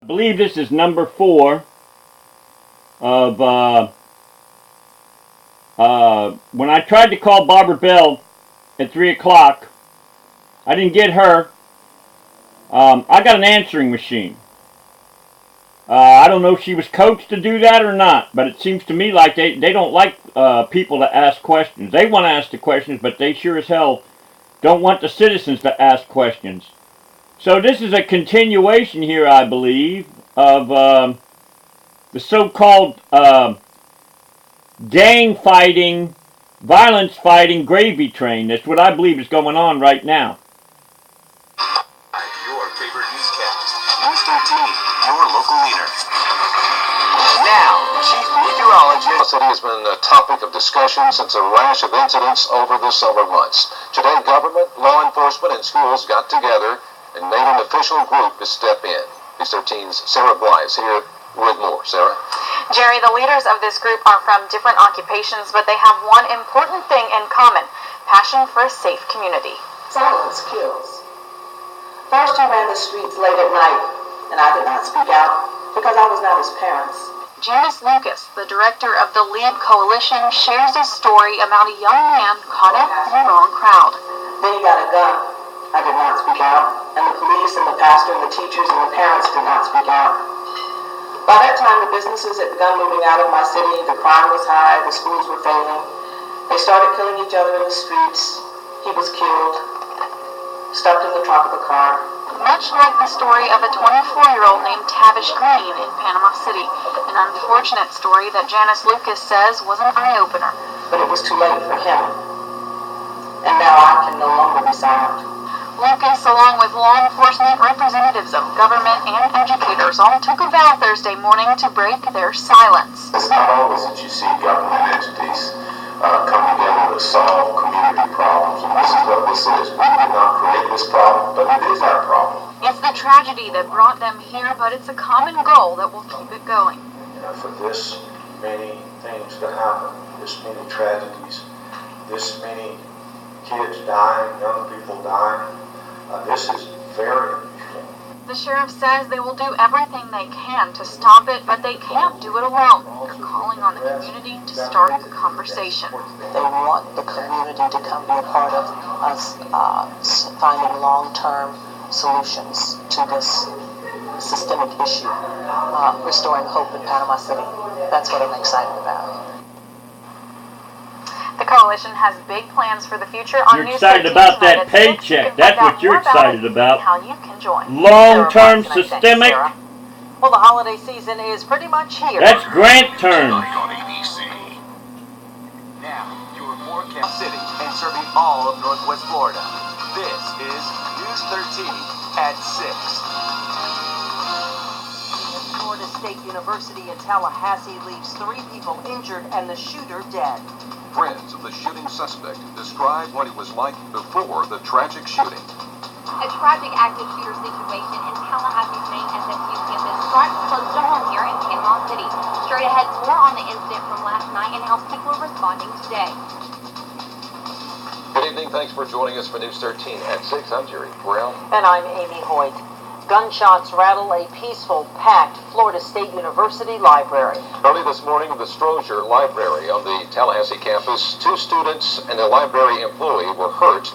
I believe this is number 4 of when I tried to call Barbara Bell at 3 o'clock. I didn't get her. I got an answering machine. I don't know if she was coached to do that or not, but it seems to me like they don't like people to ask questions. They want to ask the questions, but they sure as hell don't want the citizens to ask questions. So this is a continuation here, I believe, of the so-called gang fighting, violence fighting gravy train. That's what I believe is going on right now. Your favorite newscast. News 13, your local leader. Now, Chief Meteorologist. The city has been a topic of discussion since a rash of incidents over the summer months. Today, government, law enforcement, and schools got together and made an official group to step in. News 13's Sarah Bly is here with more. Sarah? Jerry, the leaders of this group are from different occupations, but they have one important thing in common: passion for a safe community. Silence kills. First, he ran the streets late at night, and I did not speak out because I was not his parents. Janice Lucas, the director of the LEAD Coalition, shares a story about a young man caught up in the wrong crowd. Then he got a gun. I did not speak out, and the police and the pastor and the teachers and the parents did not speak out. By that time, the businesses had begun moving out of my city, the crime was high, the schools were failing. They started killing each other in the streets. He was killed, stuffed in the trunk of a car. Much like the story of a 24-year-old named Tavish Green in Panama City, an unfortunate story that Janice Lucas says was an eye-opener. But it was too late for him, and now I can no longer be silent. Lucas, along with law enforcement, representatives of government, and educators, all took a vow Thursday morning to break their silence. It's not always that you see government entities come together to solve community problems. And this is what this is. We did not create this problem, but it is our problem. It's the tragedy that brought them here, but it's a common goal that will keep it going. For this many things to happen, this many tragedies, this many kids dying, young people dying, this is very unusual. The sheriff says they will do everything they can to stop it, but they can't do it alone. They're calling on the community to start the conversation. They want the community to come be a part of us finding long-term solutions to this systemic issue, restoring hope in Panama City. That's what I'm excited about. The coalition has big plans for the future. You're excited about that paycheck. That's what you're excited about. How you can join. Long-term systemic. Well, the holiday season is pretty much here. That's grant terms. On ABC. Now, your forecast city and serving all of Northwest Florida. This is News 13 at 6. Florida State University in Tallahassee leaves 3 people injured and the shooter dead. Friends of the shooting suspect describe what it was like before the tragic shooting. A tragic active shooter situation in Tallahassee's main SFU campus strikes close to home here in Panama City. Straight ahead, more on the incident from last night and how people are responding today. Good evening. Thanks for joining us for News 13 at 6. I'm Jerry Brown. And I'm Amy Hoyt. Gunshots rattle a peaceful, packed Florida State University library. Early this morning in the Strozier Library on the Tallahassee campus, 2 students and a library employee were hurt,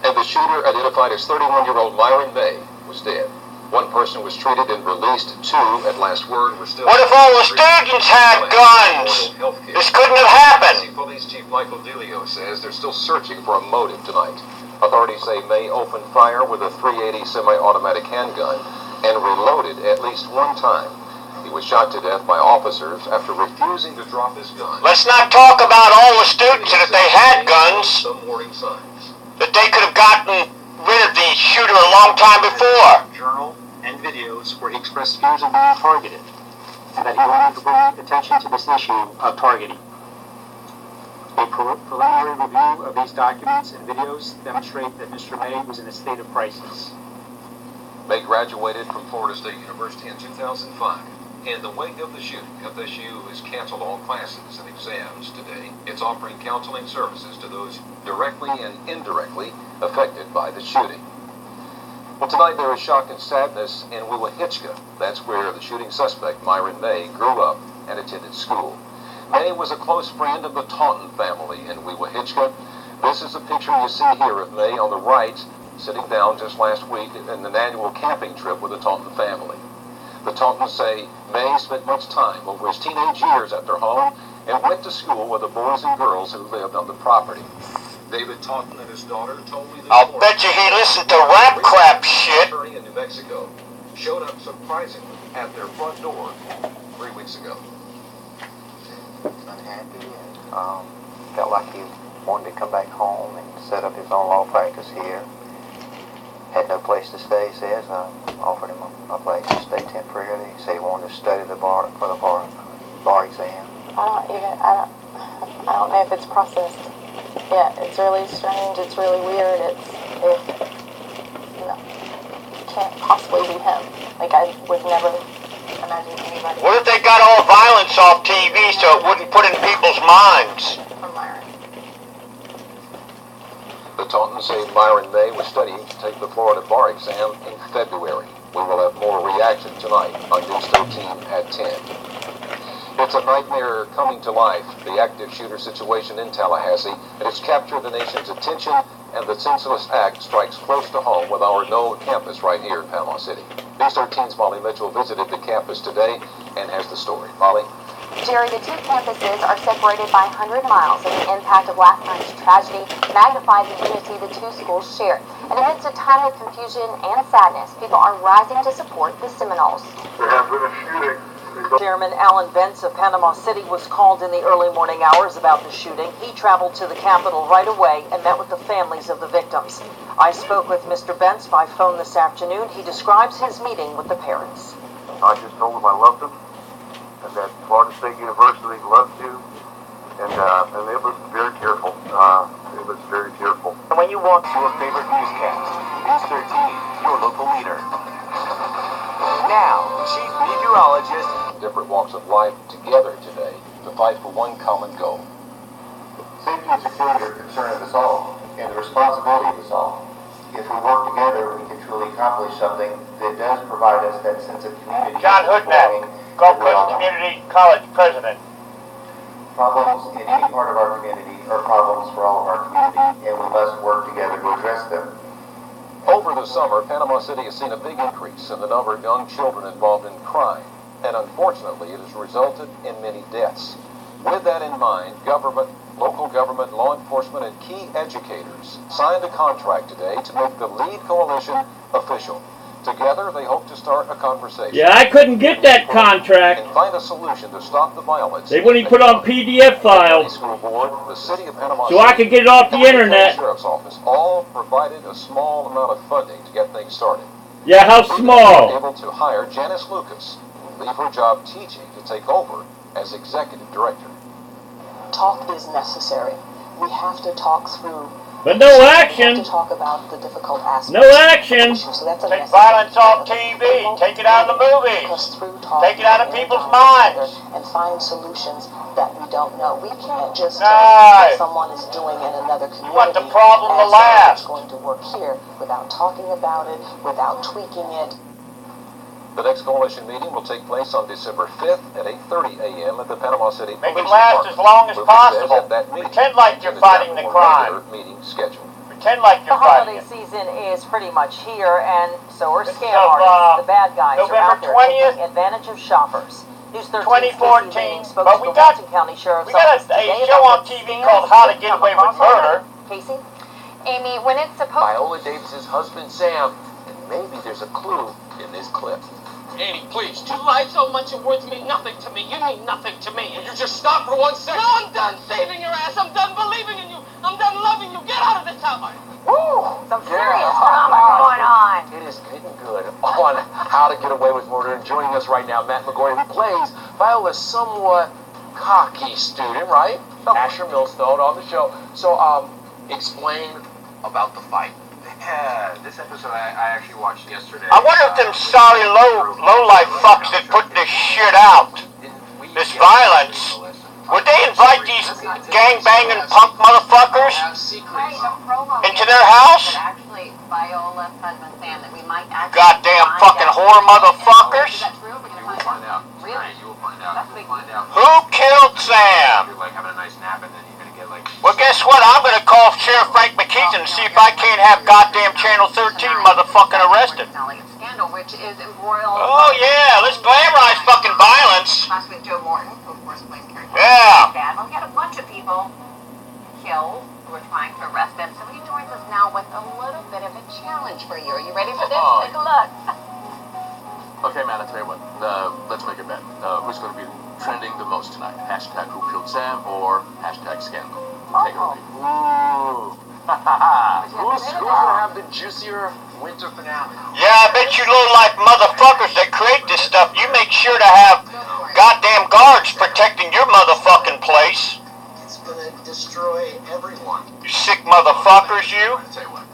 and the shooter, identified as 31-year-old Myron May, was dead. 1 person was treated and released. 2, at last word, were still... What if all the students had guns? This couldn't have happened. Police Chief Michael DeLeo says they're still searching for a motive tonight. Authorities say May opened fire with a .380 semi-automatic handgun and reloaded at least 1 time. He was shot to death by officers after refusing to drop his gun. Let's not talk about all the students and if they had guns. Some warning signs. That they could have gotten rid of the shooter a long time before. Journal and videos where he expressed fears of being targeted, and that he wanted to bring attention to this issue of targeting. A preliminary review of these documents and videos demonstrate that Mr. May was in a state of crisis. May graduated from Florida State University in 2005. In the wake of the shooting, FSU has canceled all classes and exams today. It's offering counseling services to those directly and indirectly affected by the shooting. Well, tonight there is shock and sadness in Wewahitchka. That's where the shooting suspect, Myron May, grew up and attended school. May was a close friend of the Taunton family in Wewahitchka. This is a picture you see here of May on the right, sitting down just last week in an annual camping trip with the Taunton family. The Tauntons say May spent much time over his teenage years at their home and went to school with the boys and girls who lived on the property. David Taunton and his daughter told me this I'll morning. bet you he listened to rap crap shit. Attorney in New Mexico showed up surprisingly at their front door 3 weeks ago. Unhappy and felt like he wanted to come back home and set up his own law practice here. Had no place to stay, he says. I offered him a place to stay temporarily. He said he wanted to study the bar exam. I don't know if it's processed yet. It's really strange. It's really weird. Can't possibly be him. Like, I would never imagine anybody. What if they got all violence off TV so it wouldn't put in people's minds? From Myron. The Tauntons say Myron May was studying to take the Florida bar exam in February. We will have more reaction tonight on News 13 at 10. It's a nightmare coming to life, the active shooter situation in Tallahassee. It has captured the nation's attention, and the senseless act strikes close to home with our NOAA campus right here in Panama City. News 13's Molly Mitchell visited the campus today and has the story. Molly? Jerry, the two campuses are separated by 100 miles, and the impact of last night's tragedy magnified the unity the two schools share. And amidst a time of confusion and sadness, people are rising to support the Seminoles. There has been a shooting. Chairman Alan Bentz of Panama City was called in the early morning hours about the shooting. He traveled to the Capitol right away and met with the families of the victims. I spoke with Mr. Bentz by phone this afternoon. He describes his meeting with the parents. I just told them I loved them, and that Florida State University loves you, and it was very tearful. It was very tearful. And when you walk to your favorite newscast, News 13, your local leader. Now, Chief Meteorologist. Different walks of life together today to fight for one common goal. Safety and security are a concern of us all, and the responsibility of us all. If we work together, we can truly accomplish something that does provide us that sense of community. John Hoodneck, Gulf Coast Community College President. Problems in any part of our community are problems for all of our community, and we must work together to address them. Over the summer, Panama City has seen a big increase in the number of young children involved in crime, and unfortunately it has resulted in many deaths. With that in mind, government, local government, law enforcement, and key educators signed a contract today to make the LEAD Coalition official. Together, they hope to start a conversation. Yeah, I couldn't get that contract. And find a solution to stop the violence. They wouldn't put on PDF files. School board, the city of Panama So I could get it off the internet. The sheriff's office all provided a small amount of funding to get things started. Yeah, how We small? were able to hire Janice Lucas, who will leave her job teaching to take over as executive director. Talk is necessary. We have to talk through. But no We action. have to talk about the difficult aspects. No action. So that's a Take message. violence off TV. Take it out of the movies. Because through talk, Take it out of we can people's come together minds. and find solutions that we don't know. We can't just No. take what someone is doing in another community. want the problem to and say last. it's going to work here without talking about it, without tweaking it. The next coalition meeting will take place on December 5th at 8:30 a.m. at the Panama City Make it Police last Department. as long as Lucas possible. says at that meeting, Pretend like you're it is fighting now the a crime. regular meeting schedule. Pretend like The you're fighting holiday it. season is pretty much here, and so are This scam is of, artists. The bad guys are November out there 20th, taking advantage of shoppers. News 13 2014, Stacey Manning spoke but to we the got- Walton County Sheriff's we got Office a today show about on TV scams called How to that Get come Away with across our Murder. way. Casey? Amy, when it's supposed Viola Davis's husband Sam, and maybe there's a clue in this clip. Annie, please, you lie so much your words mean nothing to me. You mean nothing to me. Will you just stop for 1 second? No, I'm done saving your ass. I'm done believing in you. I'm done loving you. Get out of this house. Woo! Some serious drama going on. It is getting good on How to Get Away with Murder. And joining us right now, Matt McGorry, who plays Viola's somewhat cocky student, right? Asher Millstone on the show. So, explain about the fight. Yeah, this episode I actually watched yesterday. I wonder if them sorry low-life fucks that put this shit out, this violence, would they invite these gang-banging punk motherfuckers into their house? actually Viola's husband Sam that we might actually Goddamn find fucking out. whore motherfuckers! Is that true? We're gonna You will find find out. out. Really? Tonight you will find out. That's You'll big. find out. Who killed Sam? You're like having a nice nap and then you're gonna get like. Well, guess what? I'm gonna call Sheriff Frank McKeithen and see if I can't have goddamn Channel 13 motherfucking arrested. Scandal, which is embroiled. Oh yeah, let's glamorize fucking violence. Last with Joe Morton, who of course plays character. Yeah. Dad. Well, we had a bunch of people killed who were trying to arrest him, so he joins us now with a little bit of a challenge for you. Are you ready for this? Oh. Take a look. Okay, man, I'll tell you what. Let's make a bet. Who's going to be trending the most tonight? Hashtag Who Killed Sam or hashtag Scandal? Take it away. Ooh. Who's going to have the juicier winter finale? Yeah, I bet you low-life motherfuckers that create this stuff, you make sure to have goddamn guards protecting your motherfucking place. It's gonna destroy everyone. You sick motherfuckers, you. I'll tell you what.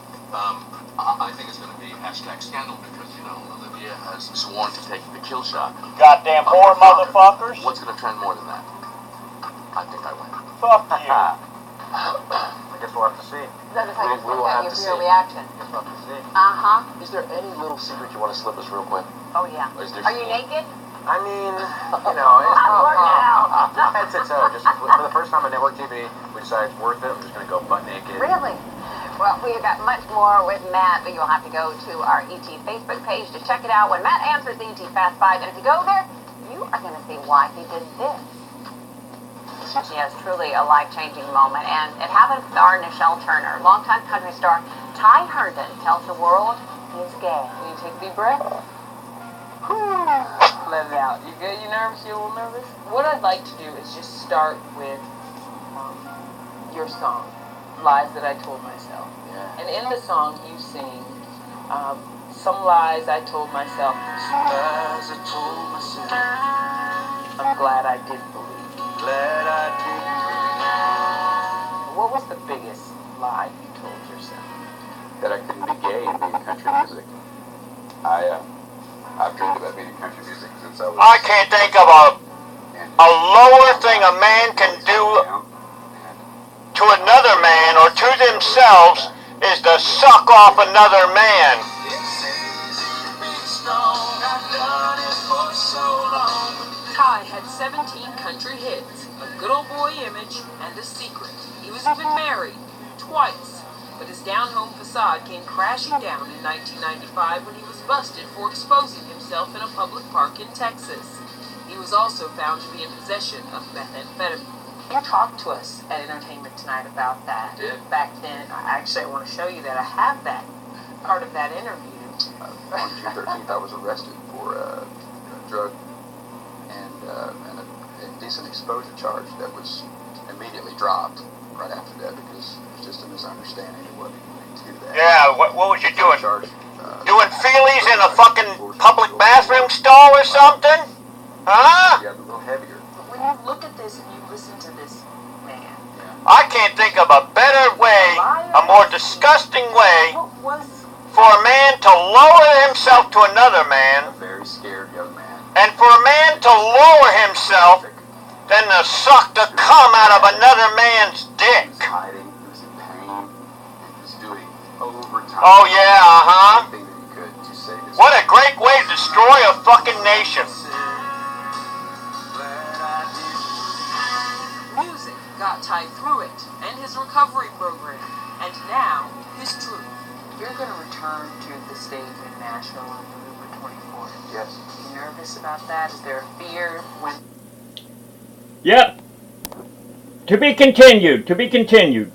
I think it's going to be hashtag Scandal because, you know, Olivia has sworn to take the kill shot. Goddamn whore motherfuckers. What's going to trend more than that? I think I win. Fuck you. I guess we'll have to see. That is how you We will have to see. your reaction. Guess we'll have to see. Uh-huh. Is there any little secret you want to slip us real quick? Oh, yeah. Is there Are you naked? I mean, you know, head to toe. Just for the first time on network TV, we decided it's worth it. I'm just gonna go butt naked. Really? Well, we've got much more with Matt, but you'll have to go to our ET Facebook page to check it out. When Matt answers the ET Fast Five, and if you go there, you are going to see why he did this. Yes, truly a life-changing moment, and it happened with our Nichelle Turner. Longtime country star Ty Herndon tells the world he's gay. Can you take a deep breath? Let it out. You good? You nervous? You a little nervous? What I'd like to do is just start with your song, Lies That I Told Myself. Yeah. And in the song you sing, some lies I told myself. Lies I told myself. I'm glad I did believe. Glad I didn't believe. What was the biggest lie you told yourself? That I couldn't be gay and be in country music. I've dreamed about being in country music since I was. I can't think of a lower thing a man can do to another man or to themselves is to suck off another man. Ty had 17 country hits, a good old boy image, and a secret. He was even married, twice. But his down-home facade came crashing down in 1995 when he was busted for exposing himself in a public park in Texas. He was also found to be in possession of methamphetamine. You talked to us at Entertainment Tonight about that. Back then, I want to show you that. I have that part of that interview. On June 13th, I was arrested for a drug and a indecent exposure charge that was immediately dropped right after that because it was just a misunderstanding of what to do that. Yeah, what was you doing? Charge, Doing feelies in a fucking public bathroom stall or something? Huh? yeah, a little heavier. When you look at this and you listen to this man, I can't think of a better way, a more disgusting way, what was for a man to lower himself to another man, A very scared young man. and for a man to lower himself than to suck the cum out of another man's dick. He was hiding, he was in pain, and he was doing overtime. Oh yeah, uh-huh. Everything that he could to save his What a great way to destroy a fucking nation. music got Ty through it, and his recovery program, and now his truth. You're going to return to the stage in Nashville on November 24th. Yes. You nervous about that? Is there a fear when... Yep. To be continued. To be continued.